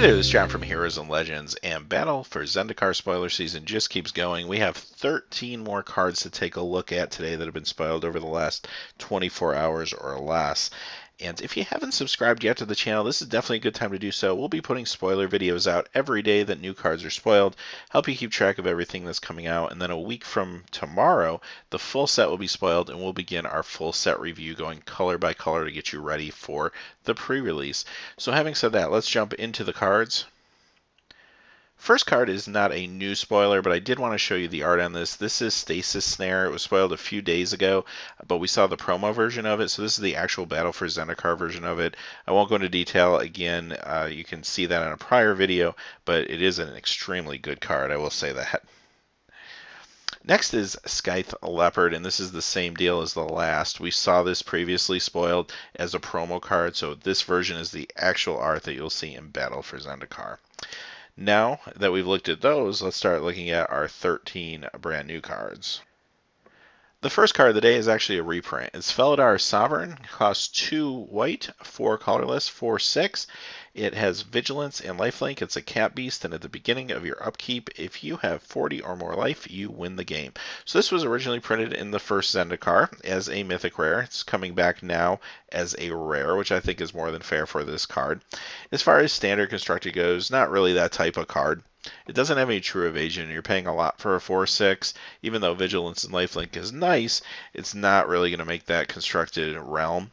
there, this is John from Heroes and Legends, and Battle for Zendikar Spoiler Season just keeps going. We have 13 more cards to take a look at today that have been spoiled over the last 24 hours or less. And if you haven't subscribed yet to the channel, this is definitely a good time to do so. We'll be putting spoiler videos out every day that new cards are spoiled, help you keep track of everything that's coming out, and then a week from tomorrow, the full set will be spoiled, and we'll begin our full set review going color by color to get you ready for the pre-release. So having said that, let's jump into the cards. First card is not a new spoiler, but I did want to show you the art on this. This is Stasis Snare. It was spoiled a few days ago, but we saw the promo version of it, so this is the actual Battle for Zendikar version of it. I won't go into detail. Again, you can see that in a prior video, but it is an extremely good card, I will say that. Next is Scythe Leopard, and this is the same deal as the last. We saw this previously spoiled as a promo card, so this version is the actual art that you'll see in Battle for Zendikar. Now that we've looked at those, let's start looking at our 13 brand new cards. The first card of the day is actually a reprint. It's Felidar Sovereign. It costs 2 white, 4 colorless, 4/6. It has Vigilance and Lifelink. It's a cat beast, and at the beginning of your upkeep, if you have 40 or more life, you win the game. So this was originally printed in the first Zendikar as a mythic rare. It's coming back now as a rare, which I think is more than fair for this card. As far as standard constructed goes, not really that type of card. It doesn't have any true evasion. You're paying a lot for a 4/6. Even though Vigilance and Lifelink is nice, it's not really going to make that constructed realm.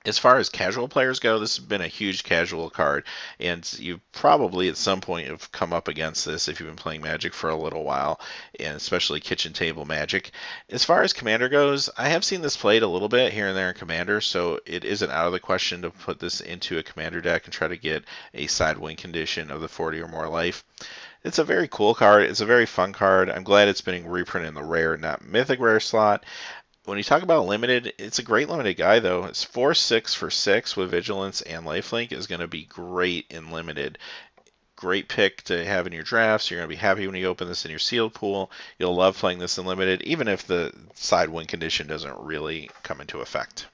As far as casual players go, this has been a huge casual card, and you probably at some point have come up against this if you've been playing Magic for a little while, and especially kitchen table Magic. As far as Commander goes, I have seen this played a little bit here and there in Commander, so it isn't out of the question to put this into a Commander deck and try to get a side win condition of the 40 or more life. It's a very cool card. It's a very fun card. I'm glad it's been reprinted in the rare, not mythic rare slot. When you talk about limited, it's a great limited guy, though. It's 4/6 for 6 with Vigilance and Lifelink is going to be great in limited. Great pick to have in your drafts. You're going to be happy when you open this in your sealed pool. You'll love playing this in limited, even if the side win condition doesn't really come into effect.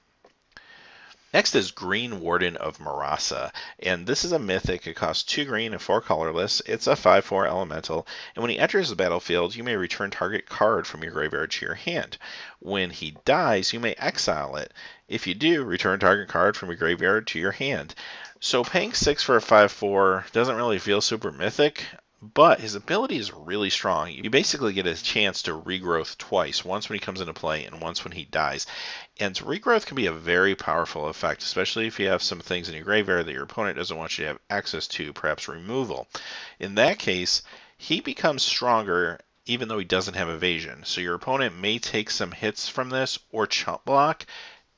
Next is Green Warden of Marasa, and this is a mythic. It costs 2 green and 4 colorless. It's a 5/4 elemental, and when he enters the battlefield, you may return target card from your graveyard to your hand. When he dies, you may exile it. If you do, return target card from your graveyard to your hand. So paying 6 for a 5/4 doesn't really feel super mythic, but his ability is really strong. You basically get a chance to regrowth twice, once when he comes into play and once when he dies. And regrowth can be a very powerful effect, especially if you have some things in your graveyard that your opponent doesn't want you to have access to, perhaps removal. In that case, he becomes stronger even though he doesn't have evasion. So your opponent may take some hits from this or chump block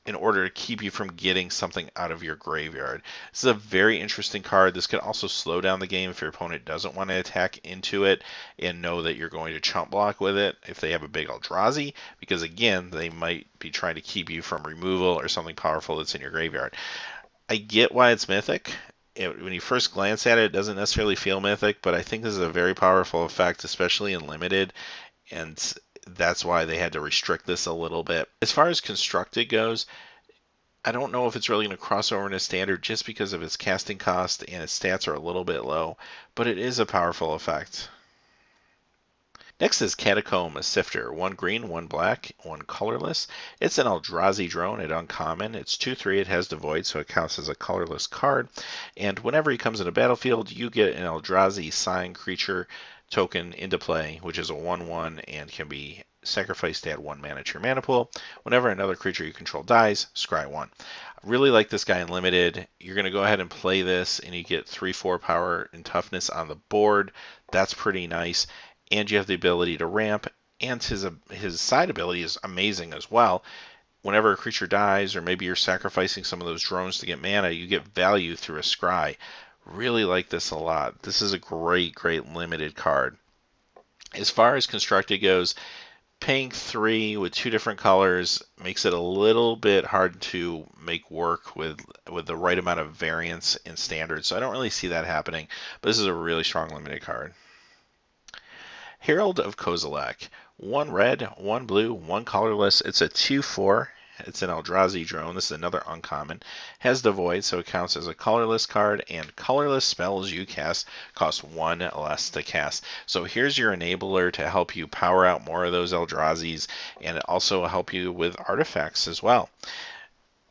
in order to keep you from getting something out of your graveyard. This is a very interesting card. This could also slow down the game if your opponent doesn't want to attack into it and know that you're going to chump block with it if they have a big Eldrazi, because again, they might be trying to keep you from removal or something powerful that's in your graveyard. I get why it's mythic. When you first glance at it, it doesn't necessarily feel mythic, but I think this is a very powerful effect, especially in limited, and that's why they had to restrict this a little bit. As far as constructed goes, I don't know if it's really going to cross over into standard just because of its casting cost and its stats are a little bit low, but it is a powerful effect. Next is Catacombs Sifter. 1 green, 1 black, 1 colorless. It's an Eldrazi Drone at uncommon. It's 2/3. It has Devoid, so it counts as a colorless card. And whenever he comes into battlefield, you get an Eldrazi sign creature token into play, which is a 1/1 and can be sacrificed to add 1 mana to your mana pool. Whenever another creature you control dies, scry 1. I really like this guy in limited. You're going to go ahead and play this, and you get 3/4 power and toughness on the board. That's pretty nice. And you have the ability to ramp, and his side ability is amazing as well. Whenever a creature dies, or maybe you're sacrificing some of those drones to get mana, you get value through a scry. Really like this a lot. This is a great limited card. As far as constructed goes, paying 3 with 2 different colors makes it a little bit hard to make work with the right amount of variance in standard, so I don't really see that happening, but this is a really strong limited card. Herald of Kozilek. 1 red, 1 blue, 1 colorless. It's a 2/4. It's an Eldrazi Drone. This is another uncommon. Has Devoid, so it counts as a colorless card, and colorless spells you cast cost 1 less to cast. So here's your enabler to help you power out more of those Eldrazi's, and also help you with artifacts as well.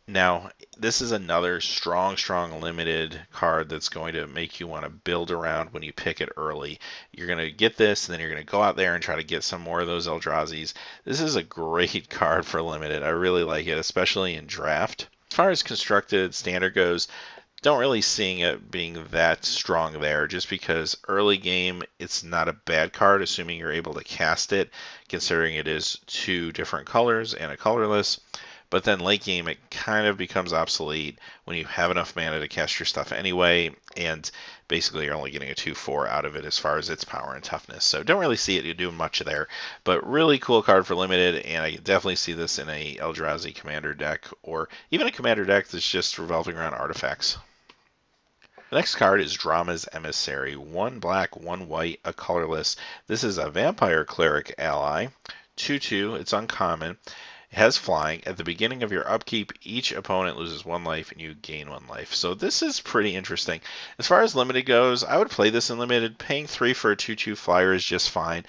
Now, this is another strong limited card that's going to make you want to build around when you pick it early. You're going to get this, and then you're going to go out there and try to get some more of those Eldrazi's. This is a great card for limited. I really like it, especially in draft. As far as constructed standard goes, don't really seeing it being that strong there, just because early game it's not a bad card, assuming you're able to cast it, considering it is 2 different colors and a colorless. But then late game, it kind of becomes obsolete when you have enough mana to cast your stuff anyway, and basically you're only getting a 2/4 out of it as far as its power and toughness. So don't really see it doing much there, but really cool card for limited, and I definitely see this in a Eldrazi commander deck, or even a commander deck that's just revolving around artifacts. The next card is Drama's Emissary. 1 black, 1 white, a colorless. This is a vampire cleric ally. 2/2, it's uncommon. It has flying. At the beginning of your upkeep, each opponent loses 1 life and you gain 1 life. So this is pretty interesting. As far as limited goes, I would play this in limited. Paying 3 for a 2/2 flyer is just fine.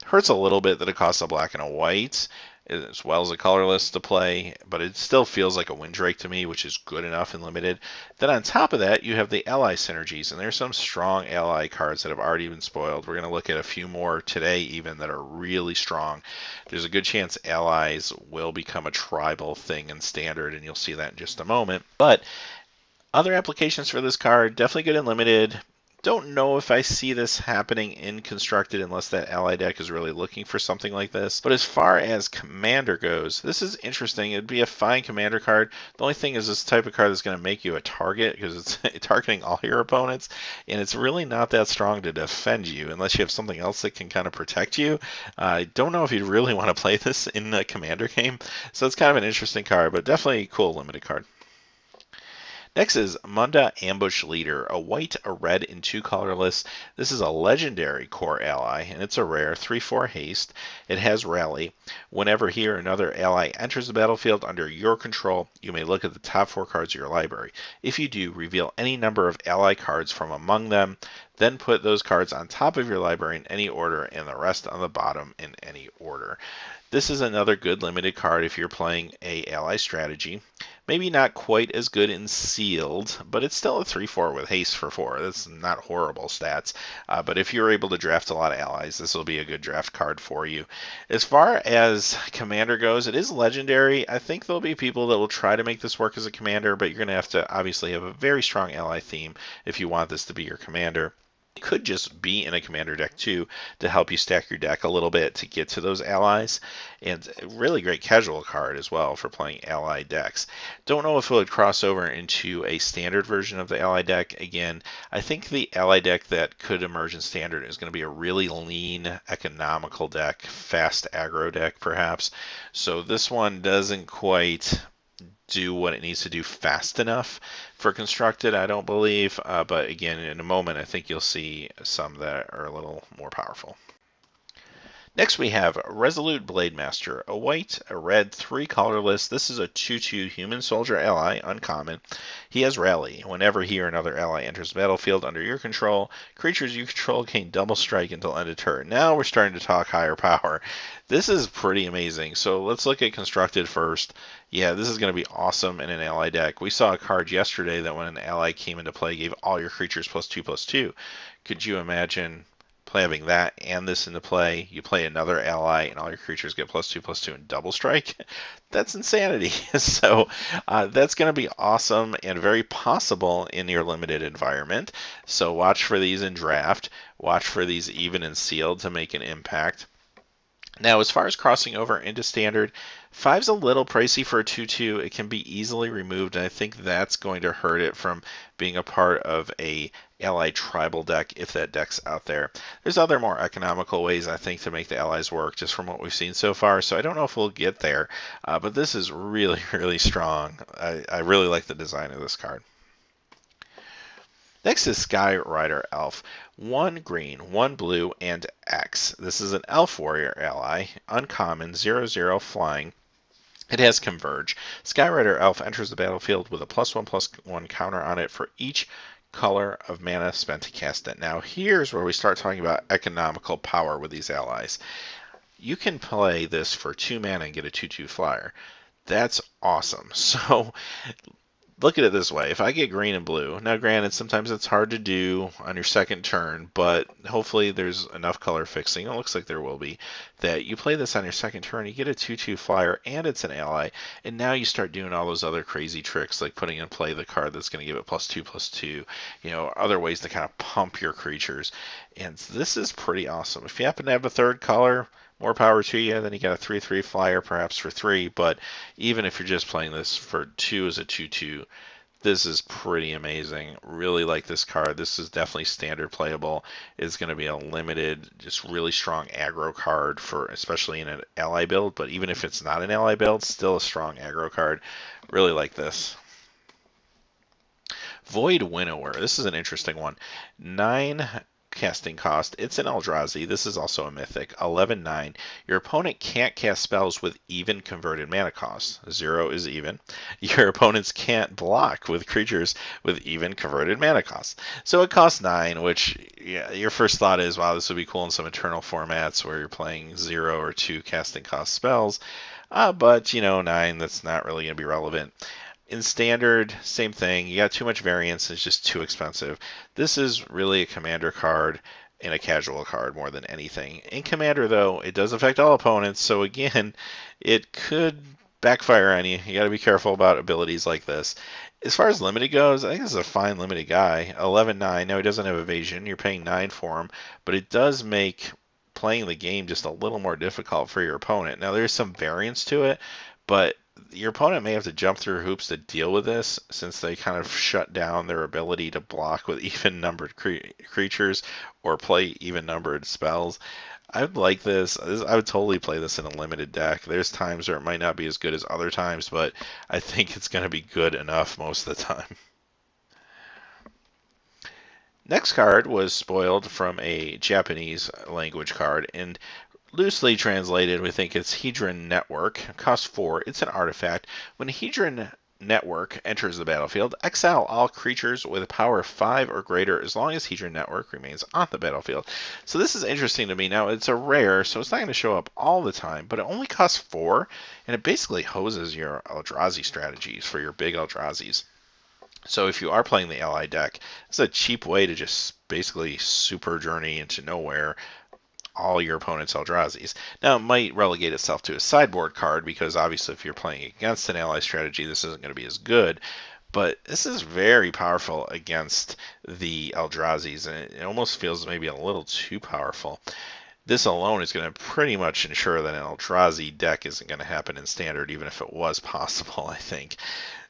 Hurts a little bit that it costs a black and a white, as well as a colorless to play, but it still feels like a Windrake to me, which is good enough in limited. Then on top of that, you have the ally synergies, and there's some strong ally cards that have already been spoiled. We're going to look at a few more today even that are really strong. There's a good chance allies will become a tribal thing in standard, and you'll see that in just a moment. But other applications for this card, definitely good in limited. Don't know if I see this happening in constructed unless that ally deck is really looking for something like this. But as far as commander goes, this is interesting. It'd be a fine commander card. The only thing is this type of card that's going to make you a target because it's targeting all your opponents, and it's really not that strong to defend you unless you have something else that can kind of protect you. I don't know if you'd really want to play this in a commander game, so it's kind of an interesting card, but definitely a cool limited card. Next is Munda Ambush Leader, a white, a red, and 2 colorless. This is a legendary core ally, and it's a rare 3/4 haste. It has rally. Whenever he or another ally enters the battlefield under your control, you may look at the top 4 cards of your library. If you do, reveal any number of ally cards from among them, then put those cards on top of your library in any order, and the rest on the bottom in any order. This is another good limited card if you're playing a ally strategy. Maybe not quite as good in sealed, but it's still a 3/4 with haste for 4. That's not horrible stats. But if you're able to draft a lot of allies, this will be a good draft card for you. As far as commander goes, it is legendary. I think there'll be people that will try to make this work as a commander, but you're going to have to obviously have a very strong ally theme if you want this to be your commander. It could just be in a commander deck too to help you stack your deck a little bit to get to those allies, and a really great casual card as well for playing ally decks. Don't know if it would cross over into a standard version of the ally deck. Again, I think the ally deck that could emerge in standard is going to be a really lean, economical deck, fast aggro deck perhaps. So this one doesn't quite do what it needs to do fast enough for constructed, I don't believe. But again, in a moment, I think you'll see some that are a little more powerful. Next we have Resolute Blademaster, a white, a red, 3 colorless. This is a 2/2 human soldier ally, uncommon. He has rally. Whenever he or another ally enters the battlefield under your control, creatures you control gain double strike until end of turn. Now we're starting to talk higher power. This is pretty amazing. So let's look at constructed first. Yeah, this is going to be awesome in an ally deck. We saw a card yesterday that when an ally came into play gave all your creatures +2/+2. Could you imagine having that and this into play? You play another ally and all your creatures get +2/+2 and double strike? That's insanity. So that's going to be awesome and very possible in your limited environment. So watch for these in draft. Watch for these even in sealed to make an impact. Now, as far as crossing over into standard, 5's a little pricey for a 2/2. It can be easily removed, and I think that's going to hurt it from being a part of a ally tribal deck if that deck's out there. There's other more economical ways, I think, to make the allies work just from what we've seen so far, so I don't know if we'll get there, but this is really, really strong. I really like the design of this card. Next is Skywriter Elf. 1 green, 1 blue, and X. This is an Elf Warrior ally, uncommon, 0/0 flying. It has Converge. Skywriter Elf enters the battlefield with a +1/+1 counter on it for each color of mana spent to cast it. Now, here's where we start talking about economical power with these allies. You can play this for 2 mana and get a 2/2 flyer. That's awesome. So look at it this way. If I get green and blue, now granted, sometimes it's hard to do on your second turn, but hopefully there's enough color fixing, it looks like there will be, that you play this on your second turn, you get a 2/2 flyer, and it's an ally, and now you start doing all those other crazy tricks, like putting in play the card that's going to give it +2/+2, other ways to kind of pump your creatures, and this is pretty awesome. If you happen to have a third color, more power to you. Then you got a 3/3 flyer, perhaps for 3. But even if you're just playing this for 2 as a 2/2, this is pretty amazing. Really like this card. This is definitely standard playable. It's going to be a limited, just really strong aggro card for, especially in an ally build. But even if it's not an ally build, still a strong aggro card. Really like this. Void Winnower. This is an interesting one. 9 casting cost. It's an Eldrazi. This is also a mythic. 11/9. Your opponent can't cast spells with even converted mana cost. 0 is even. Your opponents can't block with creatures with even converted mana cost. So it costs 9, which your first thought is, wow, this would be cool in some Eternal formats where you're playing 0 or 2 casting cost spells. But 9, that's not really going to be relevant. In Standard, same thing. You got too much variance. It's just too expensive. This is really a Commander card and a casual card more than anything. In Commander, though, it does affect all opponents. So again, it could backfire on you. You got to be careful about abilities like this. As far as limited goes, I think this is a fine limited guy. 11/9. Now, he doesn't have evasion. You're paying 9 for him. But it does make playing the game just a little more difficult for your opponent. Now, there's some variance to it, but your opponent may have to jump through hoops to deal with this, since they kind of shut down their ability to block with even-numbered creatures or play even-numbered spells. I would like this. I would totally play this in a limited deck. There's times where it might not be as good as other times, but I think it's going to be good enough most of the time. Next card was spoiled from a Japanese language card, and loosely translated, we think it's Hedra Network. Cost 4. It's an artifact. When Hedra Network enters the battlefield, exile all creatures with a power of 5 or greater as long as Hedra Network remains on the battlefield. So this is interesting to me. Now, it's a rare, so it's not going to show up all the time, but it only costs 4, and it basically hoses your Eldrazi strategies for your big Eldrazi's. So if you are playing the ally deck, it's a cheap way to just basically super journey into nowhere all your opponent's Eldrazi's. Now, it might relegate itself to a sideboard card, because obviously if you're playing against an ally strategy, this isn't going to be as good. But this is very powerful against the Eldrazi's, and it almost feels maybe a little too powerful. This alone is going to pretty much ensure that an Eldrazi deck isn't going to happen in Standard, even if it was possible, I think.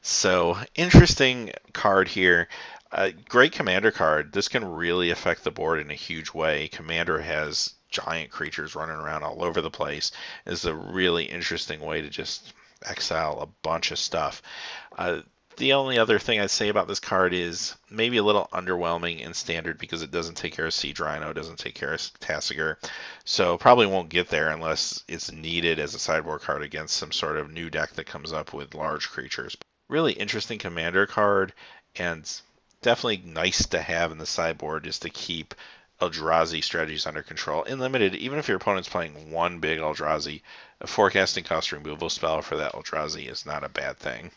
So, interesting card here. Great Commander card. This can really affect the board in a huge way. Commander has giant creatures running around all over the place. It's a really interesting way to just exile a bunch of stuff. The only other thing I'd say about this card is maybe a little underwhelming in Standard, because it doesn't take care of Siege Rhino, doesn't take care of Tasigur, so probably won't get there unless it's needed as a sideboard card against some sort of new deck that comes up with large creatures. Really interesting Commander card, and definitely nice to have in the sideboard just to keep Eldrazi strategies under control. In limited, even if your opponent's playing one big Eldrazi, a forecasting cost removal spell for that Eldrazi is not a bad thing.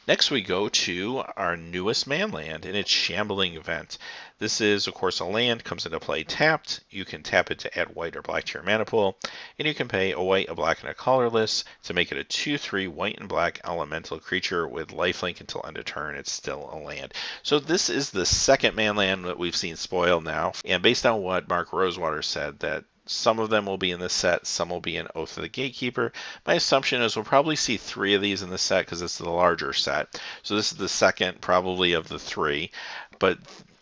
Next we go to our newest man land, and it's Shambling Vent. This is, of course, a land, comes into play tapped. You can tap it to add white or black to your mana pool, and you can pay a white, a black, and a colorless to make it a 2/3 white and black elemental creature with lifelink until end of turn. It's still a land. So this is the second man land that we've seen spoiled now, and based on what Mark Rosewater said, that some of them will be in this set, some will be in Oath of the Gatekeeper. My assumption is we'll probably see 3 of these in the set, because it's the larger set. So this is the second probably of the 3. But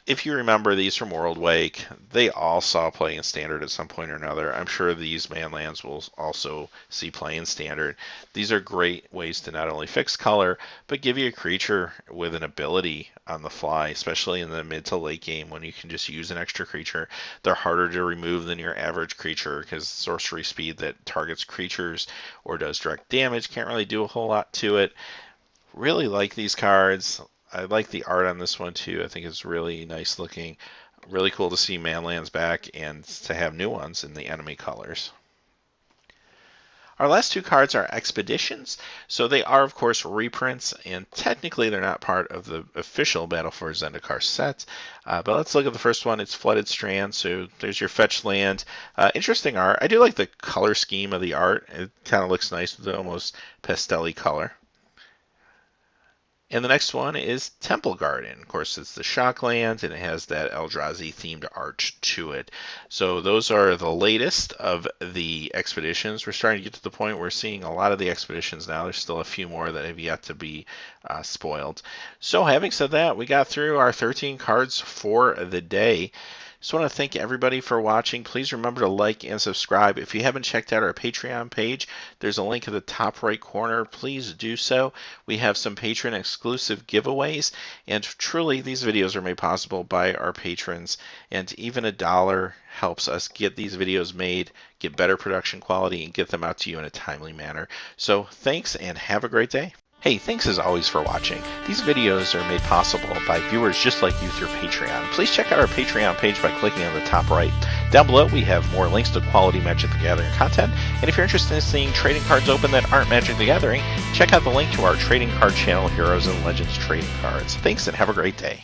if you remember these from World Wake, they all saw play in Standard at some point or another. I'm sure these manlands will also see play in Standard. These are great ways to not only fix color, but give you a creature with an ability on the fly, especially in the mid to late game when you can just use an extra creature. They're harder to remove than your average creature because sorcery speed that targets creatures or does direct damage can't really do a whole lot to it. Really like these cards. I like the art on this one too. I think it's really nice looking. Really cool to see manlands back and to have new ones in the enemy colors. Our last two cards are Expeditions. So they are, of course, reprints, and technically they're not part of the official Battle for Zendikar set. But let's look at the first one. It's Flooded Strand, so there's your fetch land. Interesting art. I do like the color scheme of the art. It kind of looks nice with the almost pastel-y color. And the next one is Temple Garden. Of course, it's the Shock land, and it has that Eldrazi themed art to it. So those are the latest of the expeditions. We're starting to get to the point where we're seeing a lot of the expeditions now. There's still a few more that have yet to be spoiled. So having said that, we got through our 13 cards for the day. Just want to thank everybody for watching. Please remember to like and subscribe. If you haven't checked out our Patreon page, there's a link in the top right corner. Please do so. We have some patron exclusive giveaways, and truly these videos are made possible by our patrons, and even $1 helps us get these videos made, get better production quality, and get them out to you in a timely manner. So thanks and have a great day. Hey, thanks as always for watching. These videos are made possible by viewers just like you through Patreon. Please check out our Patreon page by clicking on the top right. Down below, we have more links to quality Magic the Gathering content. And if you're interested in seeing trading cards open that aren't Magic the Gathering, check out the link to our trading card channel, Heroes and Legends Trading Cards. Thanks and have a great day.